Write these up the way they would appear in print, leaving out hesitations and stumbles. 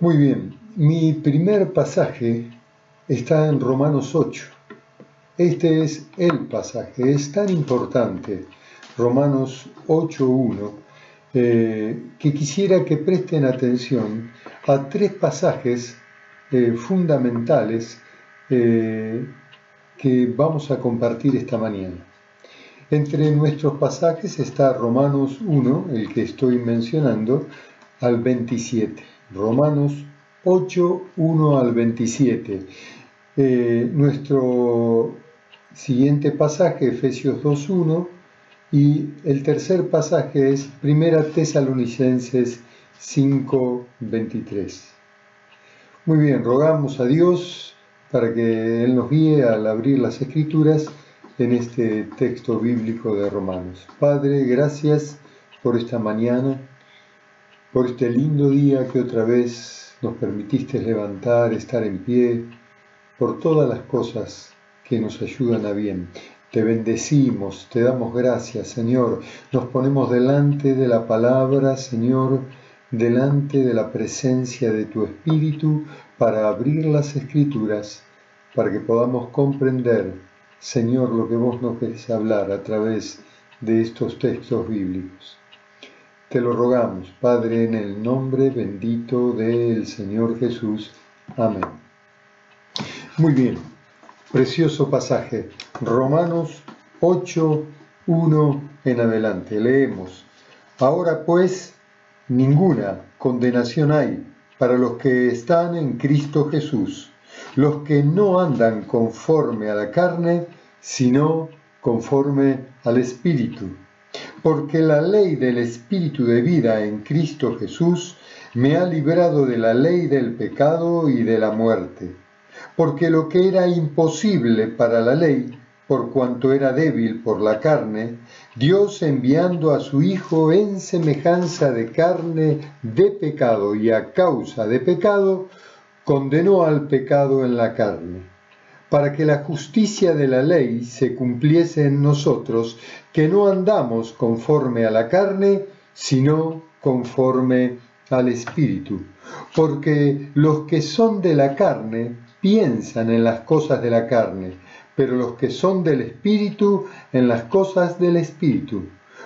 Muy bien, mi primer pasaje está en Romanos 8. Este es el pasaje, es tan importante, Romanos 8.1, que quisiera que presten atención a tres pasajes fundamentales que vamos a compartir esta mañana. Entre nuestros pasajes está Romanos 1, el que estoy mencionando, al 27. Romanos 8, 1 al 27. Nuestro siguiente pasaje, Efesios 2.1, y el tercer pasaje es 1 Tesalonicenses 5.23. Muy bien, rogamos a Dios para que Él nos guíe al abrir las Escrituras en este texto bíblico de Romanos. Padre, gracias por esta mañana, por este lindo día que otra vez nos permitiste levantar, estar en pie, por todas las cosas que nos ayudan a bien. Te bendecimos, te damos gracias, Señor. Nos ponemos delante de la palabra, Señor, delante de la presencia de tu Espíritu para abrir las Escrituras, para que podamos comprender, Señor, lo que vos nos querés hablar a través de estos textos bíblicos. Te lo rogamos, Padre, en el nombre bendito del Señor Jesús. Amén. Muy bien, precioso pasaje. Romanos 8, 1 en adelante. Leemos. Ahora pues, ninguna condenación hay para los que están en Cristo Jesús, los que no andan conforme a la carne, sino conforme al Espíritu. Porque la ley del Espíritu de vida en Cristo Jesús me ha librado de la ley del pecado y de la muerte. Porque lo que era imposible para la ley, por cuanto era débil por la carne, Dios enviando a su Hijo en semejanza de carne de pecado y a causa de pecado, condenó al pecado en la carne, para que la justicia de la ley se cumpliese en nosotros, que no andamos conforme a la carne, sino conforme al Espíritu. Porque los que son de la carne piensan en las cosas de la carne, pero los que son del Espíritu en las cosas del Espíritu.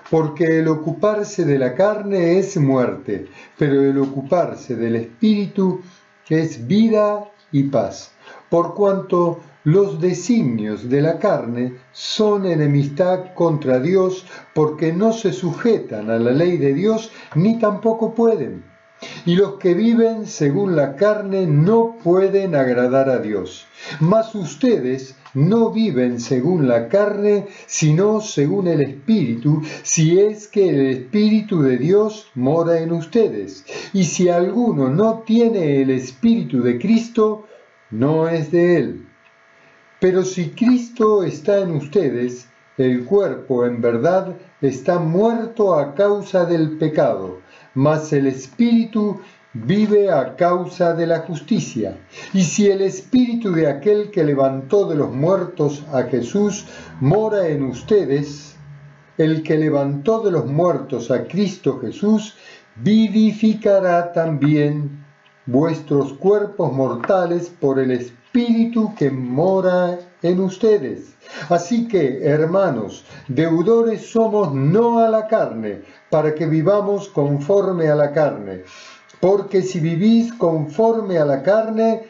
Porque el ocuparse de la carne es muerte, pero el ocuparse del Espíritu es vida y paz. Por cuanto los designios de la carne son enemistad contra Dios, porque no se sujetan a la ley de Dios, ni tampoco pueden. Y los que viven según la carne no pueden agradar a Dios. Mas ustedes no viven según la carne, sino según el Espíritu, si es que el Espíritu de Dios mora en ustedes. Y si alguno no tiene el Espíritu de Cristo, no es de él. Pero si Cristo está en ustedes, el cuerpo en verdad está muerto a causa del pecado, mas el Espíritu vive a causa de la justicia. Y si el Espíritu de aquel que levantó de los muertos a Jesús mora en ustedes, el que levantó de los muertos a Cristo Jesús vivificará también vuestros cuerpos mortales por el Espíritu que mora en ustedes. Así que, hermanos, deudores somos no a la carne, para que vivamos conforme a la carne. Porque si vivís conforme a la carne,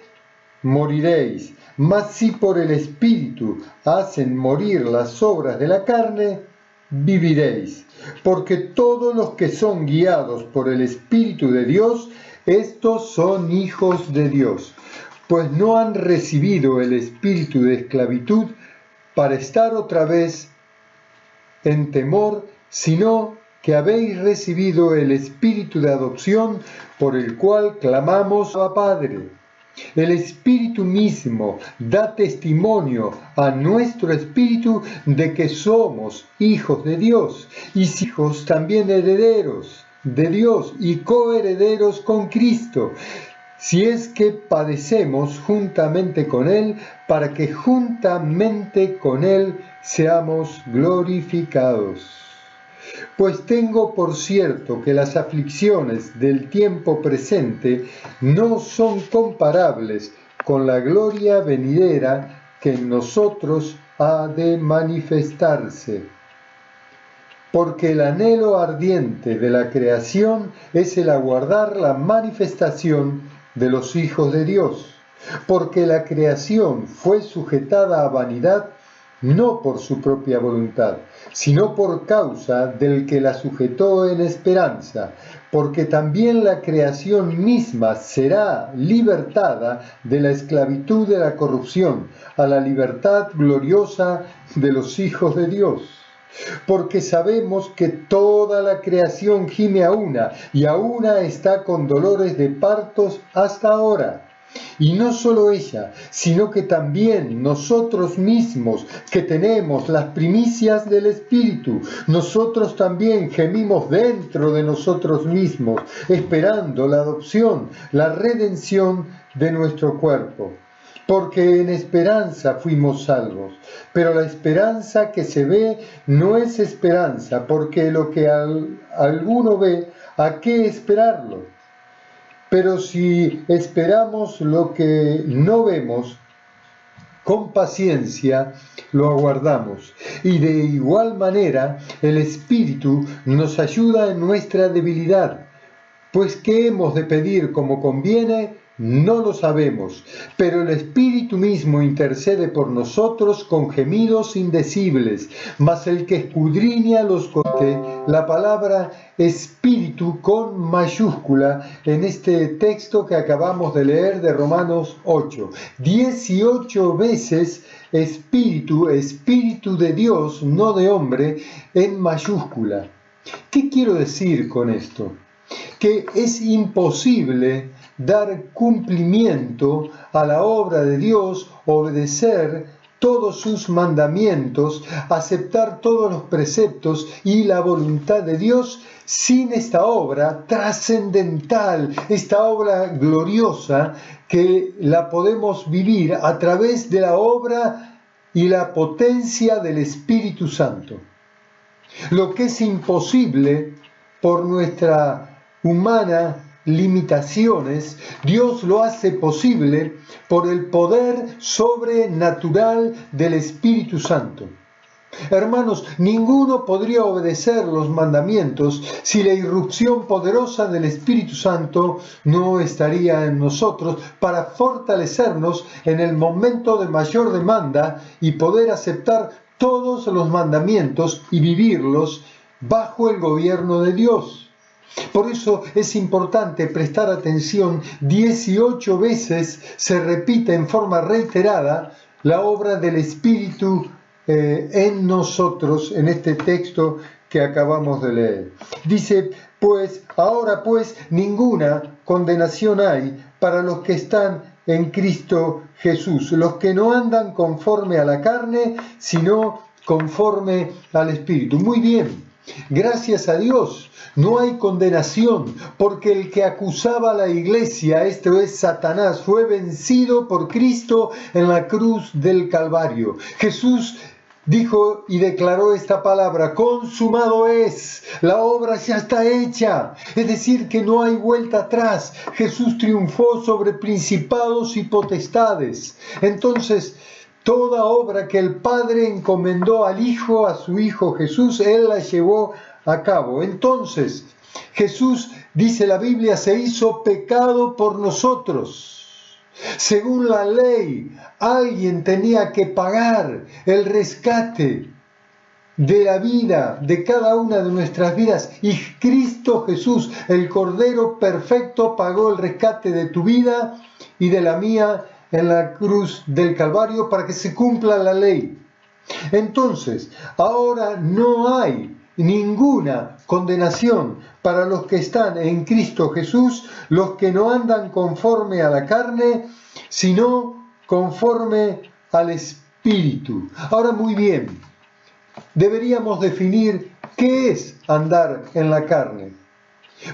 moriréis. Mas si por el Espíritu hacen morir las obras de la carne, viviréis. Porque todos los que son guiados por el Espíritu de Dios, estos son hijos de Dios. Pues no han recibido el espíritu de esclavitud para estar otra vez en temor, sino que habéis recibido el espíritu de adopción por el cual clamamos a Padre. El Espíritu mismo da testimonio a nuestro espíritu de que somos hijos de Dios, y hijos también herederos de Dios y coherederos con Cristo, si es que padecemos juntamente con Él, para que juntamente con Él seamos glorificados. Pues tengo por cierto que las aflicciones del tiempo presente no son comparables con la gloria venidera que en nosotros ha de manifestarse. Porque el anhelo ardiente de la creación es el aguardar la manifestación de los hijos de Dios. Porque la creación fue sujetada a vanidad no por su propia voluntad, sino por causa del que la sujetó en esperanza, porque también la creación misma será libertada de la esclavitud de la corrupción a la libertad gloriosa de los hijos de Dios. Porque sabemos que toda la creación gime a una, y a una está con dolores de partos hasta ahora. Y no solo ella, sino que también nosotros mismos, que tenemos las primicias del Espíritu, nosotros también gemimos dentro de nosotros mismos, esperando la adopción, la redención de nuestro cuerpo. Porque en esperanza fuimos salvos. Pero la esperanza que se ve no es esperanza, porque lo que alguno ve, ¿a qué esperarlo? Pero si esperamos lo que no vemos, con paciencia lo aguardamos. Y de igual manera el Espíritu nos ayuda en nuestra debilidad. Pues ¿qué hemos de pedir como conviene? No lo sabemos, pero el Espíritu mismo intercede por nosotros con gemidos indecibles, mas el que escudriña los la palabra Espíritu con mayúscula en este texto que acabamos de leer de Romanos 8. 18 veces Espíritu, Espíritu de Dios, no de hombre, en mayúscula. ¿Qué quiero decir con esto? Que es imposible dar cumplimiento a la obra de Dios, obedecer todos sus mandamientos, aceptar todos los preceptos y la voluntad de Dios sin esta obra trascendental, esta obra gloriosa que la podemos vivir a través de la obra y la potencia del Espíritu Santo. Lo que es imposible por nuestra humana limitaciones, Dios lo hace posible por el poder sobrenatural del Espíritu Santo. Hermanos, ninguno podría obedecer los mandamientos si la irrupción poderosa del Espíritu Santo no estaría en nosotros para fortalecernos en el momento de mayor demanda y poder aceptar todos los mandamientos y vivirlos bajo el gobierno de Dios. Por eso es importante prestar atención. 18 veces se repite en forma reiterada la obra del Espíritu en nosotros, en este texto que acabamos de leer. Dice, ahora ninguna condenación hay para los que están en Cristo Jesús, los que no andan conforme a la carne, sino conforme al Espíritu. Muy bien, gracias a Dios. No hay condenación, porque el que acusaba a la iglesia, esto es Satanás, fue vencido por Cristo en la cruz del Calvario. Jesús dijo y declaró esta palabra: consumado es, la obra ya está hecha. Es decir, que no hay vuelta atrás. Jesús triunfó sobre principados y potestades. Entonces, toda obra que el Padre encomendó al Hijo, a su Hijo Jesús, Él la llevó a cabo. Entonces, Jesús, dice la Biblia, se hizo pecado por nosotros. Según la ley, alguien tenía que pagar el rescate de la vida, de cada una de nuestras vidas. Y Cristo Jesús, el Cordero perfecto, pagó el rescate de tu vida y de la mía en la cruz del Calvario para que se cumpla la ley. Entonces, ahora no hay ninguna condenación para los que están en Cristo Jesús, los que no andan conforme a la carne, sino conforme al Espíritu. Ahora, muy bien, deberíamos definir qué es andar en la carne.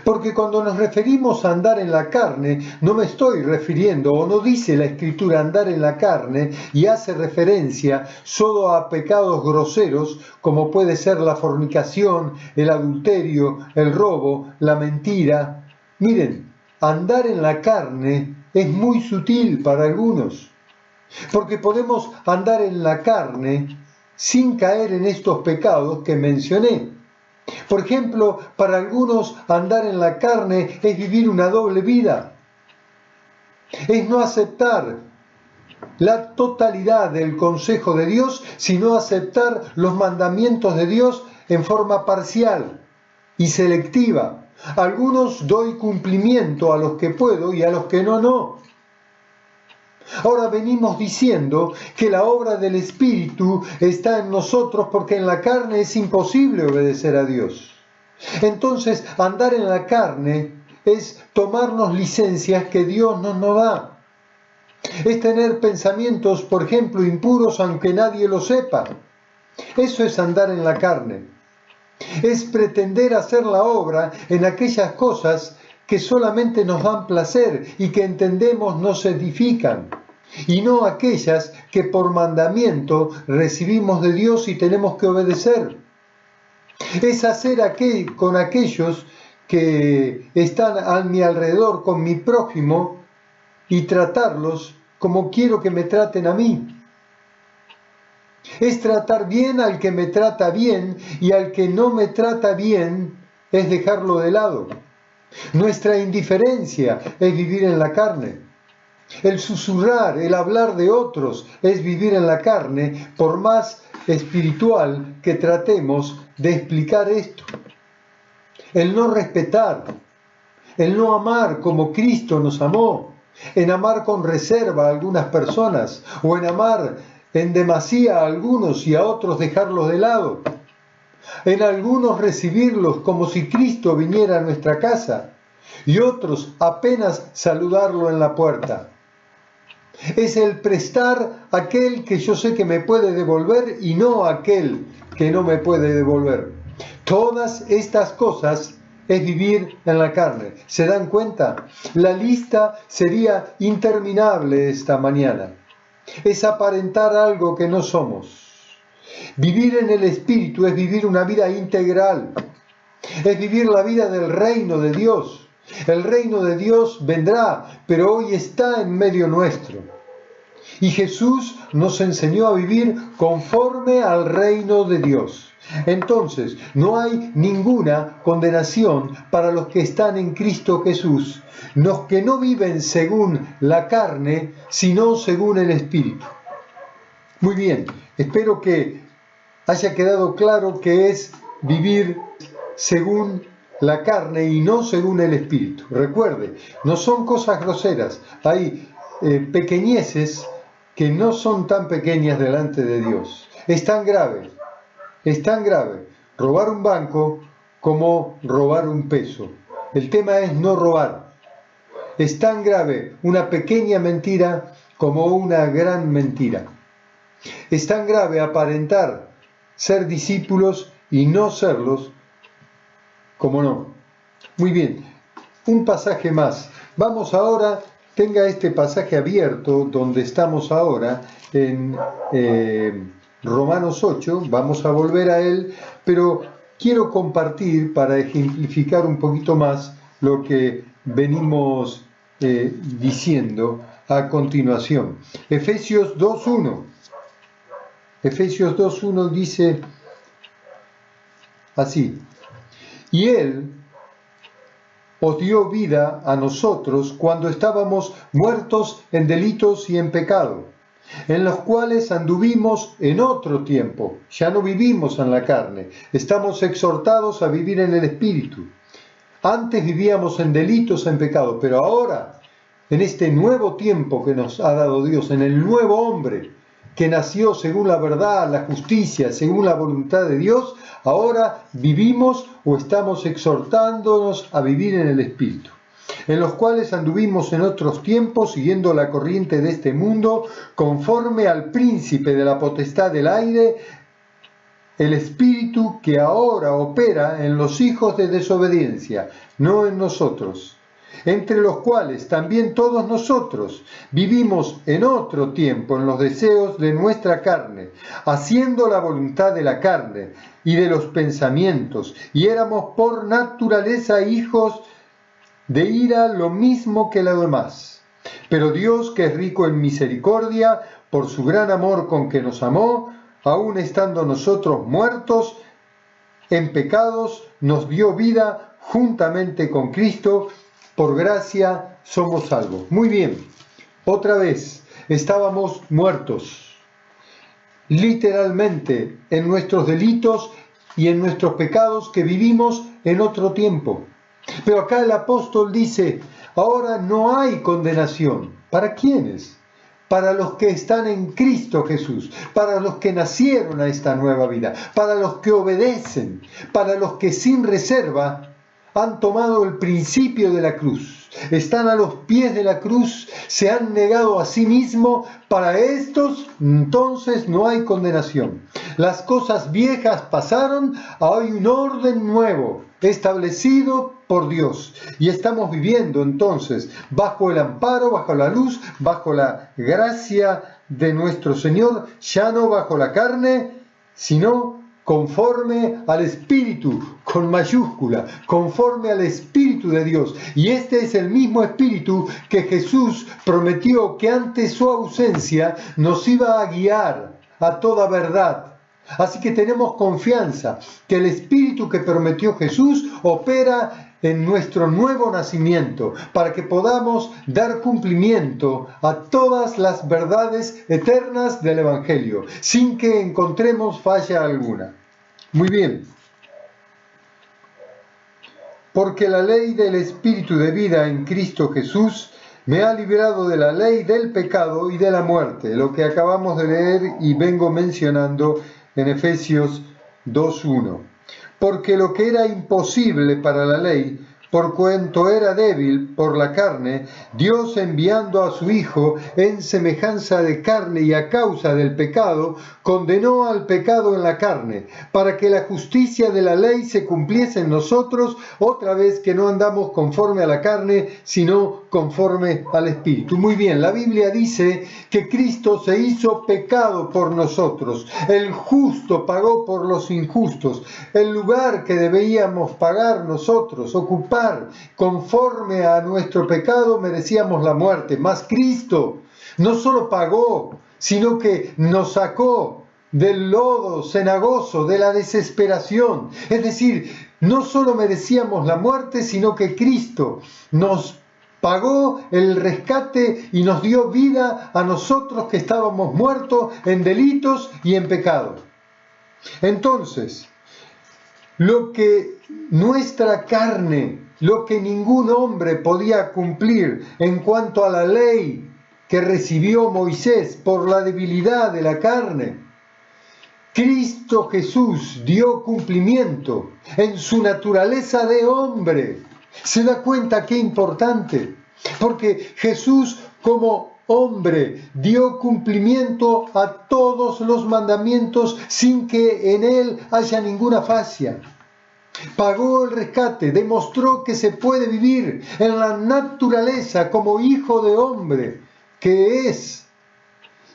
Porque cuando nos referimos a andar en la carne, no me estoy refiriendo, o no dice la Escritura andar en la carne, y hace referencia solo a pecados groseros, como puede ser la fornicación, el adulterio, el robo, la mentira. Miren, andar en la carne es muy sutil para algunos, porque podemos andar en la carne sin caer en estos pecados que mencioné. Por ejemplo, para algunos andar en la carne es vivir una doble vida. Es no aceptar la totalidad del consejo de Dios, sino aceptar los mandamientos de Dios en forma parcial y selectiva. A algunos doy cumplimiento a los que puedo y a los que no. Ahora venimos diciendo que la obra del Espíritu está en nosotros porque en la carne es imposible obedecer a Dios. Entonces, andar en la carne es tomarnos licencias que Dios nos da. Es tener pensamientos, por ejemplo, impuros aunque nadie lo sepa. Eso es andar en la carne. Es pretender hacer la obra en aquellas cosas que solamente nos dan placer y que entendemos nos edifican, y no aquellas que por mandamiento recibimos de Dios y tenemos que obedecer. Es hacer con aquellos que están a mi alrededor, con mi prójimo, y tratarlos como quiero que me traten a mí. Es tratar bien al que me trata bien, y al que no me trata bien es dejarlo de lado. Nuestra indiferencia es vivir en la carne. El susurrar, el hablar de otros es vivir en la carne, por más espiritual que tratemos de explicar esto. El no respetar, el no amar como Cristo nos amó, en amar con reserva a algunas personas, o en amar en demasía a algunos y a otros dejarlos de lado. En algunos recibirlos como si Cristo viniera a nuestra casa, y otros apenas saludarlo en la puerta. Es el prestar aquel que yo sé que me puede devolver y no aquel que no me puede devolver. Todas estas cosas es vivir en la carne. ¿Se dan cuenta? La lista sería interminable esta mañana. Es aparentar algo que no somos. Vivir en el Espíritu es vivir una vida integral. Es vivir la vida del reino de Dios. El reino de Dios vendrá, pero hoy está en medio nuestro. Y Jesús nos enseñó a vivir conforme al reino de Dios. Entonces, no hay ninguna condenación para los que están en Cristo Jesús, los que no viven según la carne, sino según el Espíritu. Muy bien, espero que haya quedado claro que es vivir según la carne y no según el Espíritu. Recuerde, no son cosas groseras, hay pequeñeces que no son tan pequeñas delante de Dios. Es tan grave robar un banco como robar un peso. El tema es no robar. Es tan grave una pequeña mentira como una gran mentira. Es tan grave aparentar ser discípulos y no serlos como no. Muy bien, un pasaje más. Vamos ahora, tenga este pasaje abierto donde estamos ahora en Romanos 8, vamos a volver a él, pero quiero compartir para ejemplificar un poquito más lo que venimos diciendo a continuación. Efesios 2.1. Efesios 2.1 dice así: y Él os dio vida a nosotros cuando estábamos muertos en delitos y en pecado, en los cuales anduvimos en otro tiempo. Ya no vivimos en la carne, estamos exhortados a vivir en el Espíritu. Antes vivíamos en delitos, en pecado, pero ahora, en este nuevo tiempo que nos ha dado Dios, en el nuevo hombre que nació según la verdad, la justicia, según la voluntad de Dios, ahora vivimos o estamos exhortándonos a vivir en el Espíritu, en los cuales anduvimos en otros tiempos siguiendo la corriente de este mundo, conforme al príncipe de la potestad del aire, el espíritu que ahora opera en los hijos de desobediencia, no en nosotros, entre los cuales también todos nosotros vivimos en otro tiempo en los deseos de nuestra carne, haciendo la voluntad de la carne y de los pensamientos, y éramos por naturaleza hijos de ira lo mismo que los demás. Pero Dios, que es rico en misericordia, por su gran amor con que nos amó, aun estando nosotros muertos en pecados, nos dio vida juntamente con Cristo. Por gracia somos salvos. Muy bien, otra vez, estábamos muertos, literalmente, en nuestros delitos y en nuestros pecados que vivimos en otro tiempo. Pero acá el apóstol dice, ahora no hay condenación. ¿Para quiénes? Para los que están en Cristo Jesús, para los que nacieron a esta nueva vida, para los que obedecen, para los que sin reserva han tomado el principio de la cruz, están a los pies de la cruz, se han negado a sí mismo. Para estos entonces no hay condenación. Las cosas viejas pasaron, hay un orden nuevo establecido por Dios, y estamos viviendo entonces bajo el amparo, bajo la luz, bajo la gracia de nuestro Señor, ya no bajo la carne, sino conforme al Espíritu, con mayúscula, conforme al Espíritu de Dios. Y este es el mismo Espíritu que Jesús prometió que ante su ausencia nos iba a guiar a toda verdad. Así que tenemos confianza que el Espíritu que prometió Jesús opera en nuestro nuevo nacimiento, para que podamos dar cumplimiento a todas las verdades eternas del Evangelio, sin que encontremos falla alguna. Muy bien. Porque la ley del Espíritu de vida en Cristo Jesús me ha librado de la ley del pecado y de la muerte, lo que acabamos de leer y vengo mencionando en Efesios 2:1. Porque lo que era imposible para la ley, por cuanto era débil por la carne, Dios, enviando a su Hijo en semejanza de carne y a causa del pecado, condenó al pecado en la carne, para que la justicia de la ley se cumpliese en nosotros, otra vez que no andamos conforme a la carne, sino conforme al Espíritu. Muy bien, la Biblia dice que Cristo se hizo pecado por nosotros. El justo pagó por los injustos. El lugar que debíamos pagar nosotros, ocupar conforme a nuestro pecado, merecíamos la muerte. Mas Cristo no solo pagó, sino que nos sacó del lodo cenagoso, de la desesperación. Es decir, no solo merecíamos la muerte, sino que Cristo nos pagó el rescate y nos dio vida a nosotros que estábamos muertos en delitos y en pecado. Entonces, lo que nuestra carne, lo que ningún hombre podía cumplir en cuanto a la ley que recibió Moisés por la debilidad de la carne, Cristo Jesús dio cumplimiento en su naturaleza de hombre. ¿Se da cuenta qué importante? Porque Jesús como hombre dio cumplimiento a todos los mandamientos sin que en él haya ninguna falla. Pagó el rescate, demostró que se puede vivir en la naturaleza como hijo de hombre que es,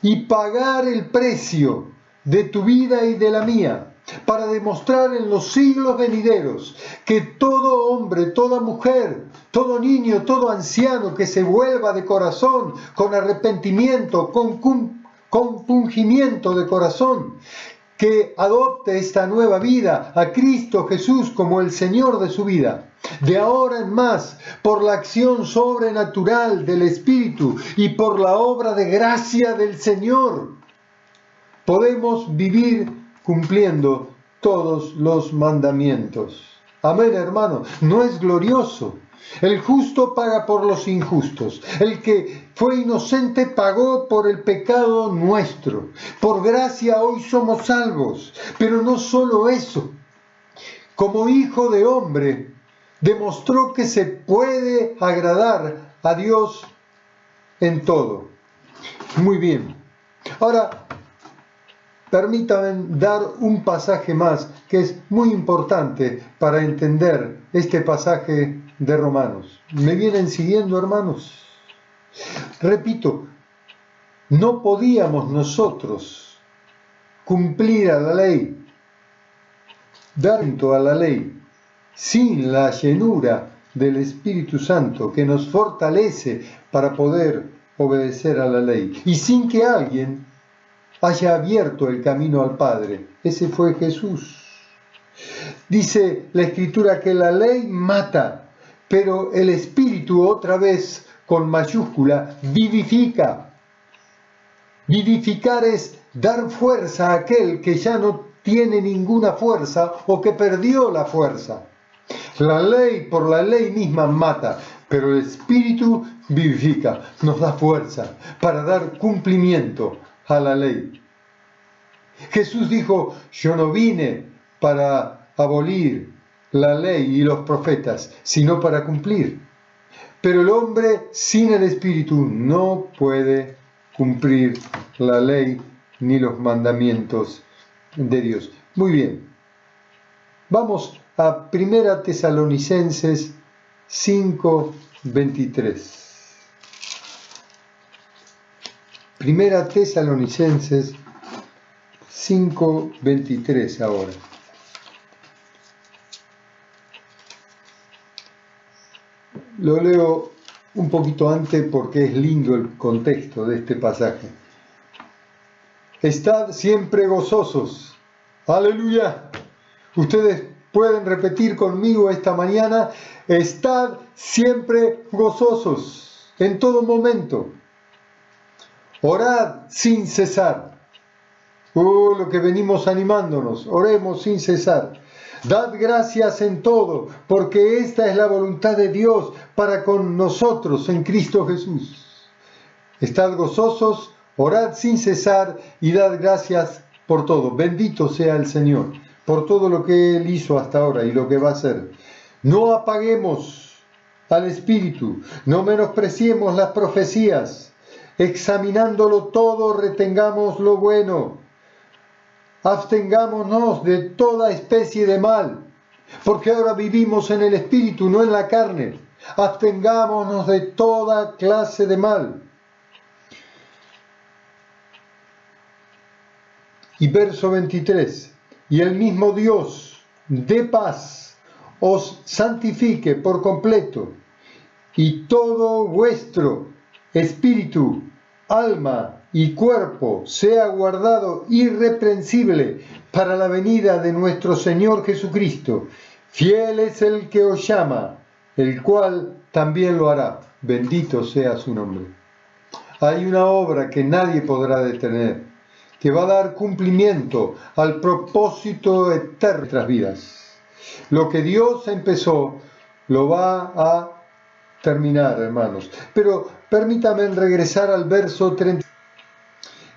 y pagar el precio de tu vida y de la mía, para demostrar en los siglos venideros que todo hombre, toda mujer, todo niño, todo anciano que se vuelva de corazón, con arrepentimiento, con compungimiento de corazón, que adopte esta nueva vida a Cristo Jesús como el Señor de su vida, de ahora en más, por la acción sobrenatural del Espíritu y por la obra de gracia del Señor, podemos vivir cumpliendo todos los mandamientos. Amén, hermano. ¿No es glorioso? El justo paga por los injustos. El que fue inocente pagó por el pecado nuestro. Por gracia hoy somos salvos. Pero no solo eso. Como hijo de hombre, demostró que se puede agradar a Dios en todo. Muy bien. Ahora, permítanme dar un pasaje más que es muy importante para entender este pasaje de Romanos. ¿Me vienen siguiendo, hermanos? Repito, no podíamos nosotros cumplir a la ley, dar a la ley, sin la llenura del Espíritu Santo que nos fortalece para poder obedecer a la ley, y sin que alguien haya abierto el camino al Padre. Ese fue Jesús. Dice la Escritura que la ley mata, pero el Espíritu, otra vez con mayúscula, vivifica. Vivificar es dar fuerza a aquel que ya no tiene ninguna fuerza o que perdió la fuerza. La ley por la ley misma mata, pero el Espíritu vivifica, nos da fuerza para dar cumplimiento a la ley. Jesús dijo, yo no vine para abolir la ley y los profetas, sino para cumplir. Pero el hombre sin el Espíritu no puede cumplir la ley ni los mandamientos de Dios. Muy bien, vamos a 1 Tesalonicenses 5:23. 1 Tesalonicenses 5:23 ahora. Lo leo un poquito antes porque es lindo el contexto de este pasaje. Estad siempre gozosos. Aleluya. Ustedes pueden repetir conmigo esta mañana, estad siempre gozosos en todo momento. Orad sin cesar. Lo que venimos animándonos, oremos sin cesar. Dad gracias en todo, porque esta es la voluntad de Dios para con nosotros en Cristo Jesús. Estad gozosos, orad sin cesar y dad gracias por todo. Bendito sea el Señor por todo lo que Él hizo hasta ahora y lo que va a hacer. No apaguemos al Espíritu, no menospreciemos las profecías. Examinándolo todo, retengamos lo bueno. Abstengámonos de toda especie de mal, porque ahora vivimos en el Espíritu, no en la carne. Abstengámonos de toda clase de mal. Y verso 23. Y el mismo Dios de paz os santifique por completo, y todo vuestro espíritu, alma y cuerpo sea guardado irreprensible para la venida de nuestro Señor Jesucristo. Fiel es el que os llama, el cual también lo hará. Bendito sea su nombre. Hay una obra que nadie podrá detener, que va a dar cumplimiento al propósito eterno de nuestras vidas. Lo que Dios empezó, lo va a terminar, hermanos. Pero permítanme regresar al verso 30.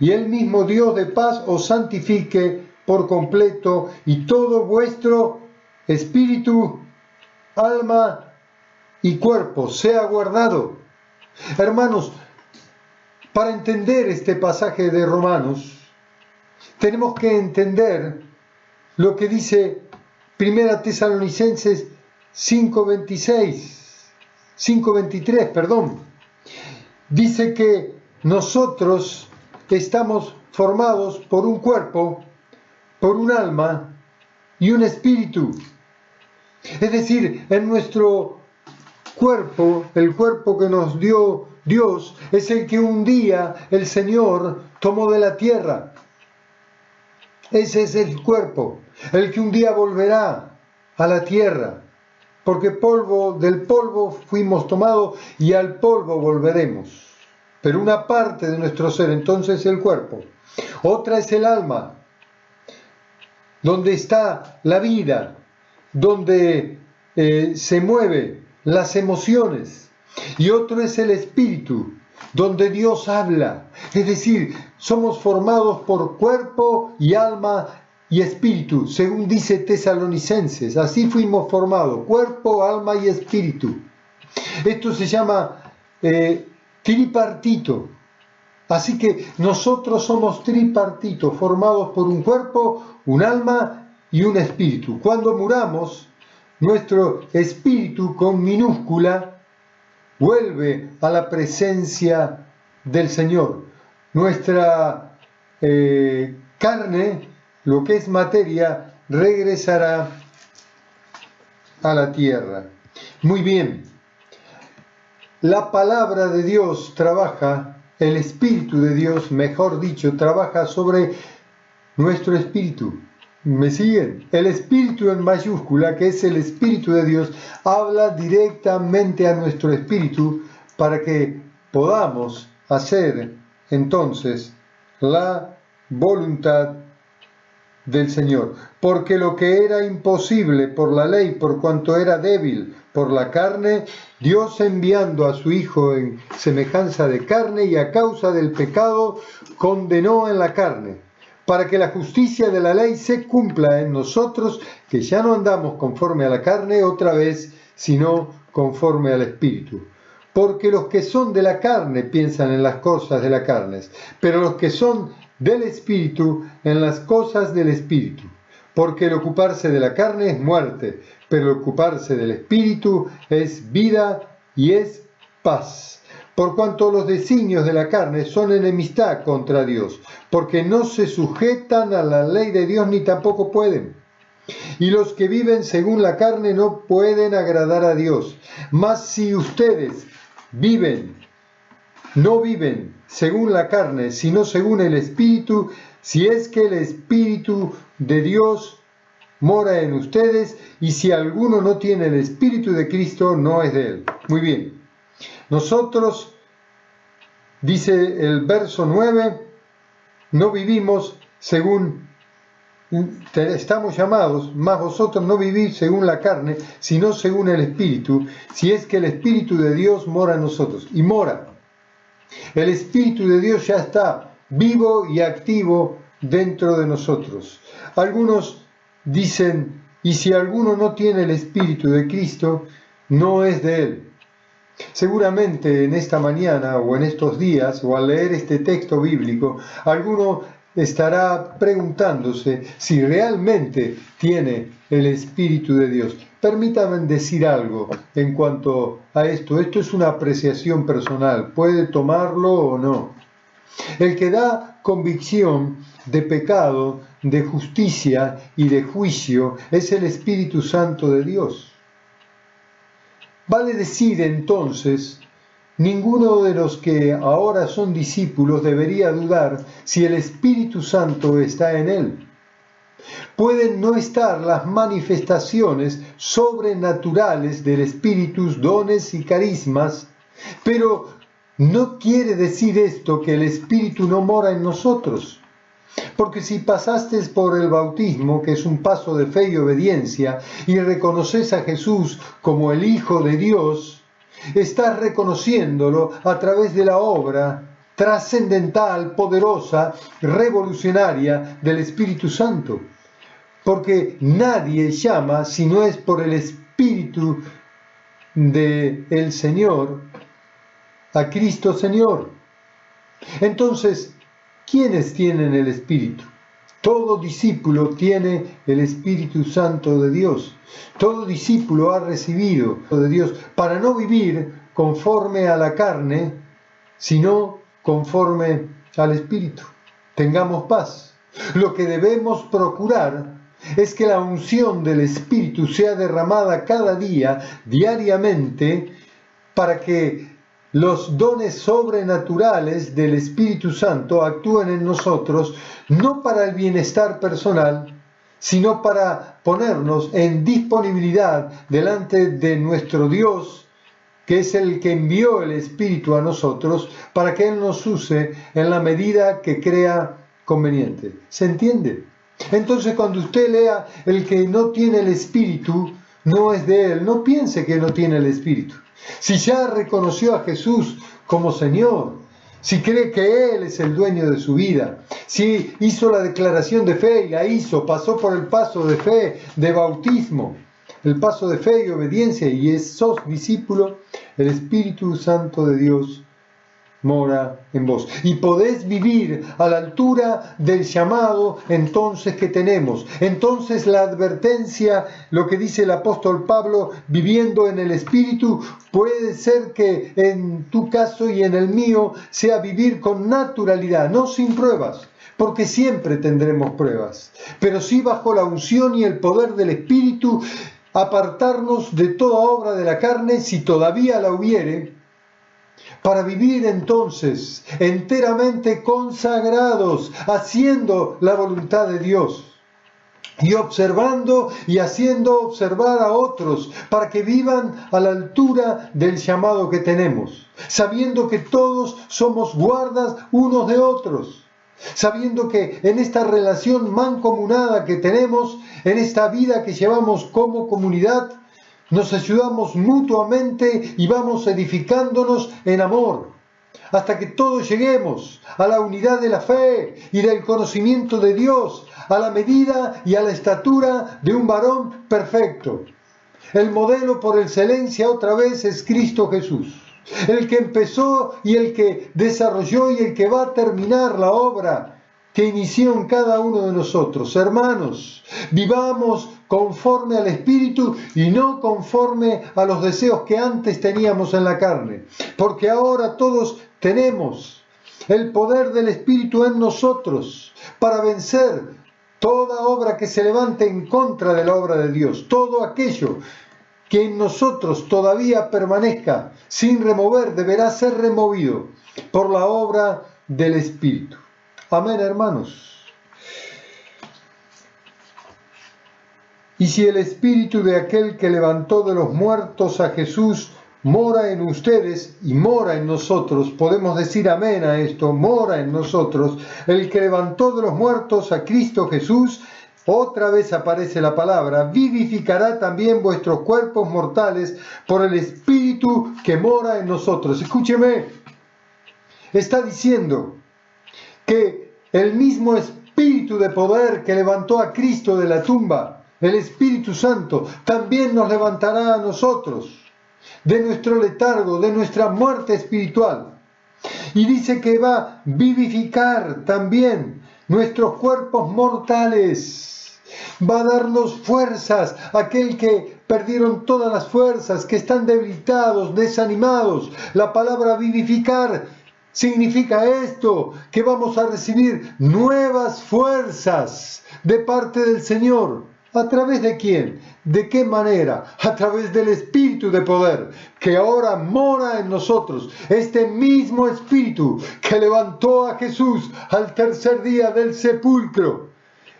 Y el mismo Dios de paz os santifique por completo, y todo vuestro espíritu, alma y cuerpo sea guardado. Hermanos, para entender este pasaje de Romanos, tenemos que entender lo que dice 1 Tesalonicenses 5:23, perdón. Dice que nosotros estamos formados por un cuerpo, por un alma y un espíritu. Es decir, en nuestro cuerpo, el cuerpo que nos dio Dios, es el que un día el Señor tomó de la tierra. Ese es el cuerpo, el que un día volverá a la tierra, porque del polvo fuimos tomados y al polvo volveremos. Pero una parte de nuestro ser, entonces, es el cuerpo. Otra es el alma, donde está la vida, donde se mueven las emociones. Y otro es el espíritu, donde Dios habla. Es decir, somos formados por cuerpo y alma y espíritu, según dice Tesalonicenses. Así fuimos formados, cuerpo, alma y espíritu. Esto se llama tripartito. Así que nosotros somos tripartitos, formados por un cuerpo, un alma y un espíritu. Cuando muramos, nuestro espíritu con minúscula vuelve a la presencia del Señor. Nuestra carne, lo que es materia, regresará a la tierra. Muy bien. La palabra de Dios trabaja, el Espíritu de Dios, mejor dicho, trabaja sobre nuestro espíritu. ¿Me siguen? El Espíritu en mayúscula, que es el Espíritu de Dios, habla directamente a nuestro espíritu para que podamos hacer entonces la voluntad del Señor. Porque lo que era imposible por la ley, por cuanto era débil por la carne, Dios enviando a su Hijo en semejanza de carne y a causa del pecado, condenó en la carne, para que la justicia de la ley se cumpla en nosotros, que ya no andamos conforme a la carne otra vez, sino conforme al Espíritu. Porque los que son de la carne piensan en las cosas de la carne, pero los que son del Espíritu en las cosas del Espíritu. Porque el ocuparse de la carne es muerte, pero el ocuparse del Espíritu es vida y es paz. Por cuanto los designios de la carne son enemistad contra Dios, porque no se sujetan a la ley de Dios ni tampoco pueden. Y los que viven según la carne no pueden agradar a Dios. Mas si ustedes no viven según la carne, sino según el Espíritu, si es que el Espíritu de Dios mora en ustedes, y si alguno no tiene el Espíritu de Cristo, no es de él. Muy bien. Nosotros, dice el verso 9, no vivimos según, estamos llamados, mas vosotros no vivís según la carne, sino según el Espíritu, si es que el Espíritu de Dios mora en nosotros. Y mora. El Espíritu de Dios ya está vivo y activo dentro de nosotros. Algunos dicen, y si alguno no tiene el Espíritu de Cristo, no es de él. Seguramente en esta mañana o en estos días o al leer este texto bíblico, alguno estará preguntándose si realmente tiene el Espíritu de Dios. Permítanme decir algo en cuanto a esto. Esto es una apreciación personal. Puede tomarlo o no. El que da convicción de pecado, de justicia y de juicio es el Espíritu Santo de Dios. Vale decir entonces, ninguno de los que ahora son discípulos debería dudar si el Espíritu Santo está en él. Pueden no estar las manifestaciones sobrenaturales del Espíritu, dones y carismas, pero no quiere decir esto que el Espíritu no mora en nosotros. Porque si pasaste por el bautismo, que es un paso de fe y obediencia, y reconoces a Jesús como el Hijo de Dios, estás reconociéndolo a través de la obra trascendental, poderosa, revolucionaria del Espíritu Santo. Porque nadie llama si no es por el Espíritu del Señor a Cristo Señor. Entonces, ¿quiénes tienen el Espíritu? Todo discípulo tiene el Espíritu Santo de Dios. Todo discípulo ha recibido de Dios para no vivir conforme a la carne, sino conforme al Espíritu. Tengamos paz. Lo que debemos procurar es que la unción del Espíritu sea derramada cada día, diariamente, para que los dones sobrenaturales del Espíritu Santo actúen en nosotros, no para el bienestar personal, sino para ponernos en disponibilidad delante de nuestro Dios, que es el que envió el Espíritu a nosotros, para que Él nos use en la medida que crea conveniente. ¿Se entiende? Entonces, cuando usted lea el que no tiene el Espíritu, no es de Él, no piense que no tiene el Espíritu. Si ya reconoció a Jesús como Señor, si cree que Él es el dueño de su vida, si hizo la declaración de fe y la hizo, pasó por el paso de fe, de bautismo, el paso de fe y obediencia, y sos discípulo, el Espíritu Santo de Dios mora en vos. Y podés vivir a la altura del llamado entonces que tenemos. Entonces la advertencia, lo que dice el apóstol Pablo, viviendo en el Espíritu, puede ser que en tu caso y en el mío sea vivir con naturalidad, no sin pruebas, porque siempre tendremos pruebas, pero sí bajo la unción y el poder del Espíritu, apartarnos de toda obra de la carne, si todavía la hubiere, para vivir entonces enteramente consagrados, haciendo la voluntad de Dios y observando y haciendo observar a otros para que vivan a la altura del llamado que tenemos, sabiendo que todos somos guardas unos de otros, sabiendo que en esta relación mancomunada que tenemos, en esta vida que llevamos como comunidad, nos ayudamos mutuamente y vamos edificándonos en amor, hasta que todos lleguemos a la unidad de la fe y del conocimiento de Dios, a la medida y a la estatura de un varón perfecto. El modelo por excelencia otra vez es Cristo Jesús, el que empezó y el que desarrolló y el que va a terminar la obra que inició en cada uno de nosotros. Hermanos, vivamos conforme al Espíritu y no conforme a los deseos que antes teníamos en la carne, porque ahora todos tenemos el poder del Espíritu en nosotros para vencer toda obra que se levante en contra de la obra de Dios, todo aquello que en nosotros todavía permanezca sin remover deberá ser removido por la obra del Espíritu. Amén, hermanos. Y si el Espíritu de aquel que levantó de los muertos a Jesús mora en ustedes y mora en nosotros, podemos decir amén a esto, mora en nosotros, el que levantó de los muertos a Cristo Jesús, otra vez aparece la palabra, vivificará también vuestros cuerpos mortales por el Espíritu que mora en nosotros. Escúcheme, está diciendo que el mismo Espíritu de poder que levantó a Cristo de la tumba, el Espíritu Santo, también nos levantará a nosotros de nuestro letargo, de nuestra muerte espiritual. Y dice que va a vivificar también nuestros cuerpos mortales. Va a darnos fuerzas, aquel que perdieron todas las fuerzas, que están debilitados, desanimados. La palabra vivificar significa esto, que vamos a recibir nuevas fuerzas de parte del Señor. ¿A través de quién? ¿De qué manera? A través del Espíritu de poder que ahora mora en nosotros. Este mismo Espíritu que levantó a Jesús al tercer día del sepulcro.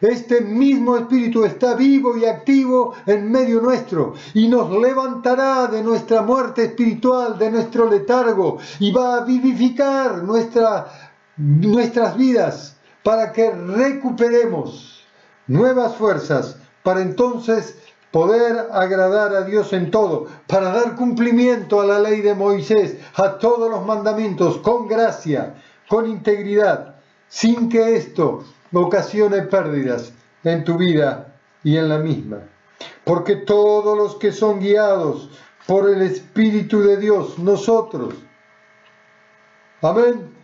Este mismo Espíritu está vivo y activo en medio nuestro y nos levantará de nuestra muerte espiritual, de nuestro letargo, y va a vivificar nuestras vidas para que recuperemos nuevas fuerzas, para entonces poder agradar a Dios en todo, para dar cumplimiento a la ley de Moisés, a todos los mandamientos, con gracia, con integridad, sin que esto ocasione pérdidas en tu vida y en la misma. Porque todos los que son guiados por el Espíritu de Dios, nosotros, amén,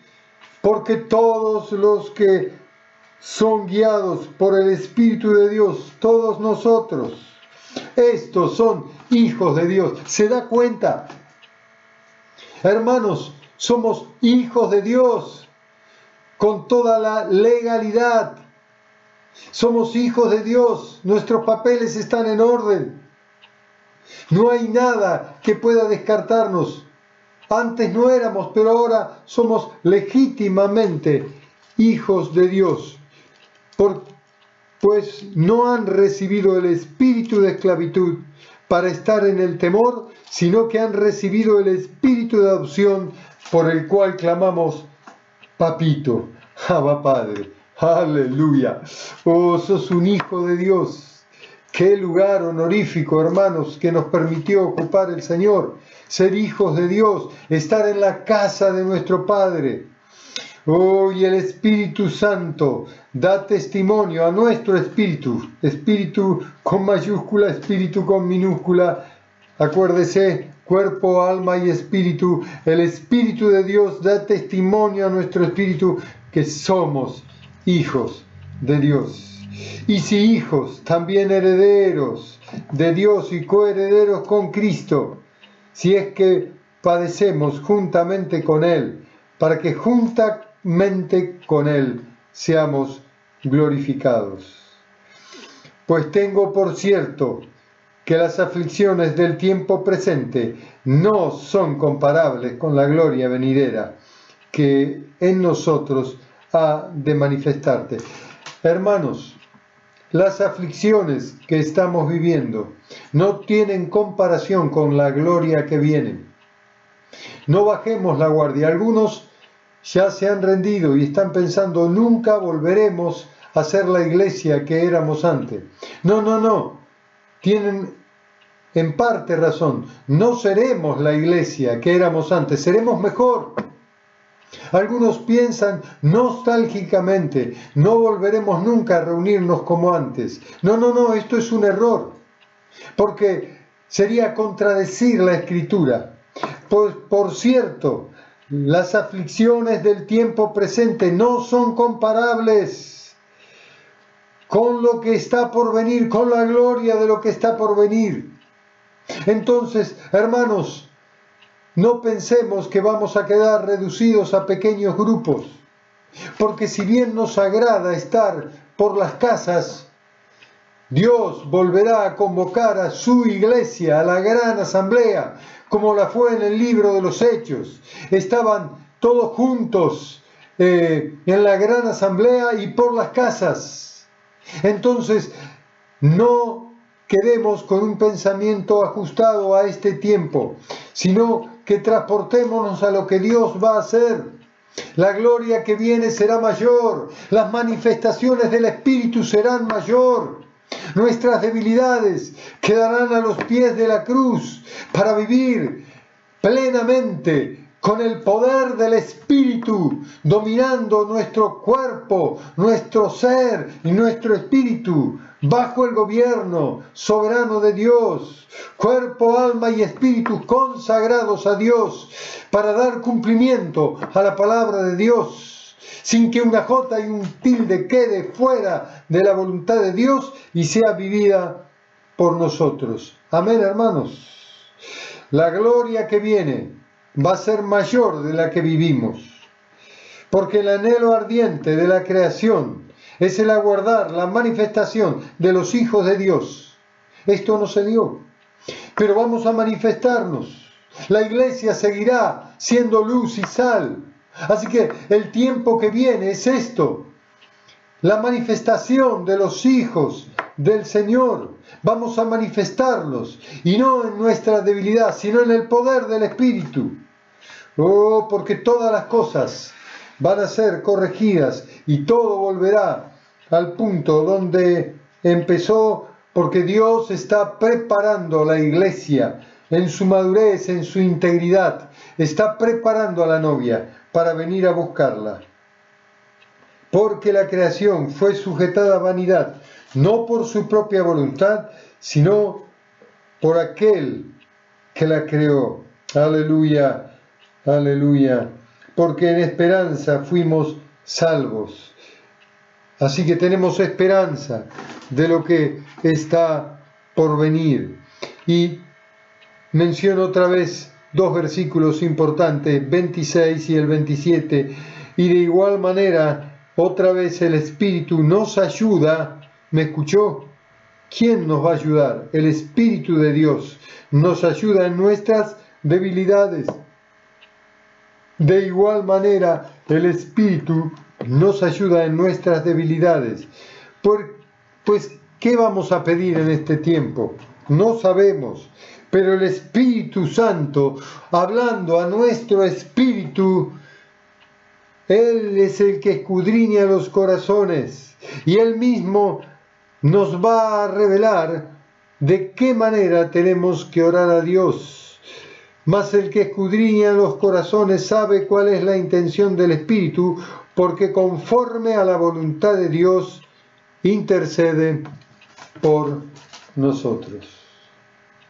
porque todos los que son guiados por el Espíritu de Dios, todos nosotros, estos son hijos de Dios. ¿Se da cuenta? Hermanos, somos hijos de Dios con toda la legalidad. Somos hijos de Dios, nuestros papeles están en orden. No hay nada que pueda descartarnos. Antes no éramos, pero ahora somos legítimamente hijos de Dios. Pues no han recibido el espíritu de esclavitud para estar en el temor, sino que han recibido el espíritu de adopción por el cual clamamos, Papito, Abba Padre, aleluya. Oh, sos un hijo de Dios. Qué lugar honorífico, hermanos, que nos permitió ocupar el Señor, ser hijos de Dios, estar en la casa de nuestro Padre. Oh, y el Espíritu Santo da testimonio a nuestro espíritu, espíritu con mayúscula, espíritu con minúscula. Acuérdese cuerpo, alma y espíritu. El Espíritu de Dios da testimonio a nuestro espíritu que somos hijos de Dios. Y si hijos, también herederos de Dios y coherederos con Cristo, si es que padecemos juntamente con Él, para que juntamente con Él seamos glorificados. Pues tengo por cierto que las aflicciones del tiempo presente no son comparables con la gloria venidera que en nosotros ha de manifestarte. Hermanos, las aflicciones que estamos viviendo no tienen comparación con la gloria que viene. No bajemos la guardia. Algunos ya se han rendido y están pensando, nunca volveremos a ser la iglesia que éramos antes. No. Tienen en parte razón. No seremos la iglesia que éramos antes, seremos mejor. Algunos piensan nostálgicamente, no volveremos nunca a reunirnos como antes. No, esto es un error, porque sería contradecir la Escritura. Pues, por cierto, las aflicciones del tiempo presente no son comparables con lo que está por venir, con la gloria de lo que está por venir. Entonces, hermanos, no pensemos que vamos a quedar reducidos a pequeños grupos, porque si bien nos agrada estar por las casas, Dios volverá a convocar a su iglesia, a la gran asamblea, como la fue en el libro de los Hechos. Estaban todos juntos en la gran asamblea y por las casas. Entonces, no quedemos con un pensamiento ajustado a este tiempo, sino que transportémonos a lo que Dios va a hacer. La gloria que viene será mayor, las manifestaciones del Espíritu serán mayor, nuestras debilidades quedarán a los pies de la cruz para vivir plenamente con el poder del Espíritu, dominando nuestro cuerpo, nuestro ser y nuestro espíritu, bajo el gobierno soberano de Dios, cuerpo, alma y espíritu consagrados a Dios, para dar cumplimiento a la palabra de Dios, sin que una jota y un tilde quede fuera de la voluntad de Dios y sea vivida por nosotros. Amén, hermanos. La gloria que viene va a ser mayor de la que vivimos, porque el anhelo ardiente de la creación es el aguardar la manifestación de los hijos de Dios. Esto no se dio, pero vamos a manifestarnos. La iglesia seguirá siendo luz y sal. Así que el tiempo que viene es esto, la manifestación de los hijos del Señor. Vamos a manifestarlos, y no en nuestra debilidad, sino en el poder del Espíritu. Oh, porque todas las cosas van a ser corregidas y todo volverá al punto donde empezó, porque Dios está preparando la iglesia en su madurez, en su integridad. Está preparando a la novia para venir a buscarla. Porque la creación fue sujetada a vanidad, no por su propia voluntad, sino por aquel que la creó. Aleluya. Aleluya, porque en esperanza fuimos salvos. Así que tenemos esperanza de lo que está por venir. Y menciono otra vez dos versículos importantes, 26 y el 27. Y de igual manera, otra vez el Espíritu nos ayuda. ¿Me escuchó? ¿Quién nos va a ayudar? El Espíritu de Dios nos ayuda en nuestras debilidades. De igual manera, el Espíritu nos ayuda en nuestras debilidades. Pues, ¿qué vamos a pedir en este tiempo? No sabemos, pero el Espíritu Santo, hablando a nuestro espíritu, Él es el que escudriña los corazones, y Él mismo nos va a revelar de qué manera tenemos que orar a Dios. Mas el que escudriña los corazones sabe cuál es la intención del Espíritu, porque conforme a la voluntad de Dios intercede por nosotros.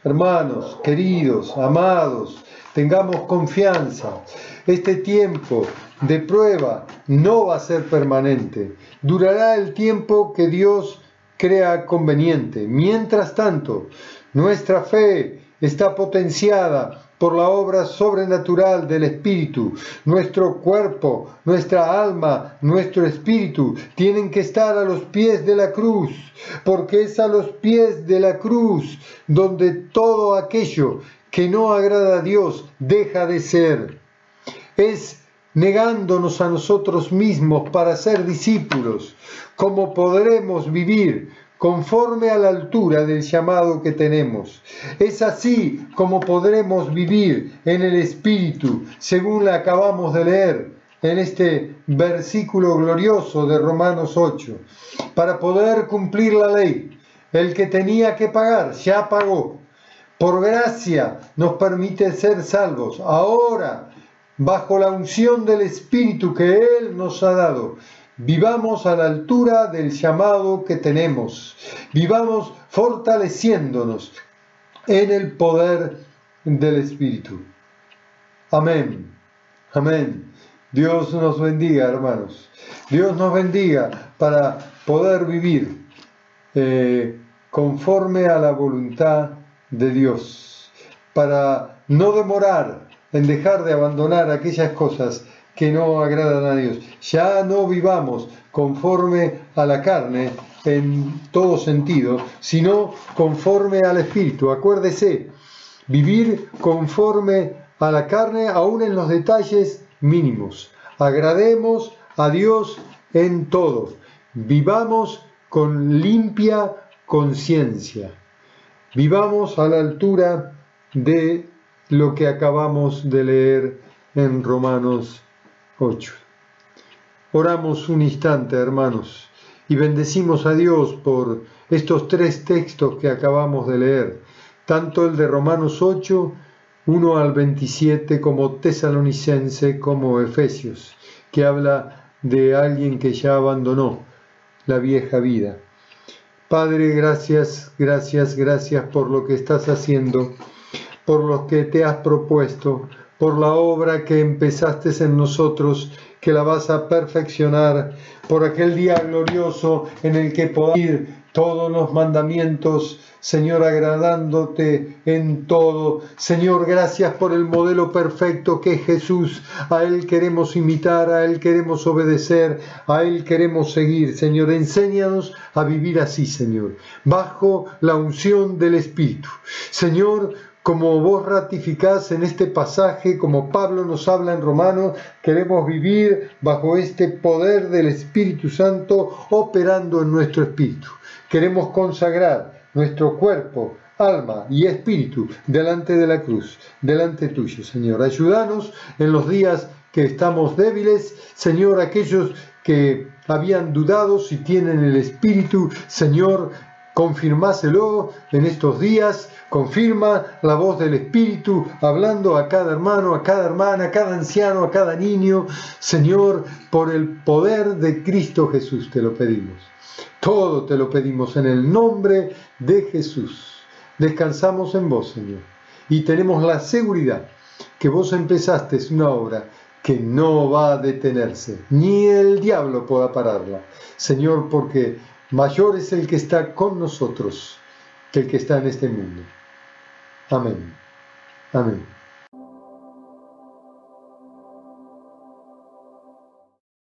Hermanos, queridos, amados, tengamos confianza. Este tiempo de prueba no va a ser permanente. Durará el tiempo que Dios crea conveniente. Mientras tanto, nuestra fe está potenciada por la obra sobrenatural del Espíritu. Nuestro cuerpo, nuestra alma, nuestro espíritu tienen que estar a los pies de la cruz, porque es a los pies de la cruz donde todo aquello que no agrada a Dios deja de ser. Es negándonos a nosotros mismos para ser discípulos como podremos vivir conforme a la altura del llamado que tenemos. Es así como podremos vivir en el Espíritu, según la acabamos de leer en este versículo glorioso de Romanos 8. Para poder cumplir la ley, el que tenía que pagar ya pagó. Por gracia nos permite ser salvos. Ahora, bajo la unción del Espíritu que Él nos ha dado, vivamos a la altura del llamado que tenemos. Vivamos fortaleciéndonos en el poder del Espíritu. Amén. Amén. Dios nos bendiga, hermanos. Dios nos bendiga para poder vivir conforme a la voluntad de Dios. Para no demorar en dejar de abandonar aquellas cosas que no agradan a Dios. Ya no vivamos conforme a la carne en todo sentido, sino conforme al Espíritu. Acuérdese, vivir conforme a la carne aún en los detalles mínimos. Agrademos a Dios en todo. Vivamos con limpia conciencia. Vivamos a la altura de lo que acabamos de leer en Romanos 8. Oramos un instante, hermanos, y bendecimos a Dios por estos tres textos que acabamos de leer, tanto el de Romanos 8, 1 al 27, como Tesalonicense, como Efesios, que habla de alguien que ya abandonó la vieja vida. Padre, gracias, gracias, gracias por lo que estás haciendo, por lo que te has propuesto, por la obra que empezaste en nosotros, que la vas a perfeccionar, por aquel día glorioso en el que podamos ir todos los mandamientos, Señor, agradándote en todo. Señor, gracias por el modelo perfecto que es Jesús. A Él queremos imitar, a Él queremos obedecer, a Él queremos seguir. Señor, enséñanos a vivir así, Señor, bajo la unción del Espíritu. Señor, como vos ratificás en este pasaje, como Pablo nos habla en Romanos, queremos vivir bajo este poder del Espíritu Santo operando en nuestro espíritu. Queremos consagrar nuestro cuerpo, alma y espíritu delante de la cruz, delante tuyo, Señor. Ayúdanos en los días que estamos débiles, Señor, aquellos que habían dudado si tienen el Espíritu, Señor, confirmáselo en estos días. Confirma la voz del Espíritu hablando a cada hermano, a cada hermana, a cada anciano, a cada niño. Señor, por el poder de Cristo Jesús te lo pedimos. Todo te lo pedimos en el nombre de Jesús. Descansamos en vos, Señor, y tenemos la seguridad que vos empezaste una obra que no va a detenerse, ni el diablo pueda pararla. Señor, porque mayor es el que está con nosotros que el que está en este mundo. Amén. Amén.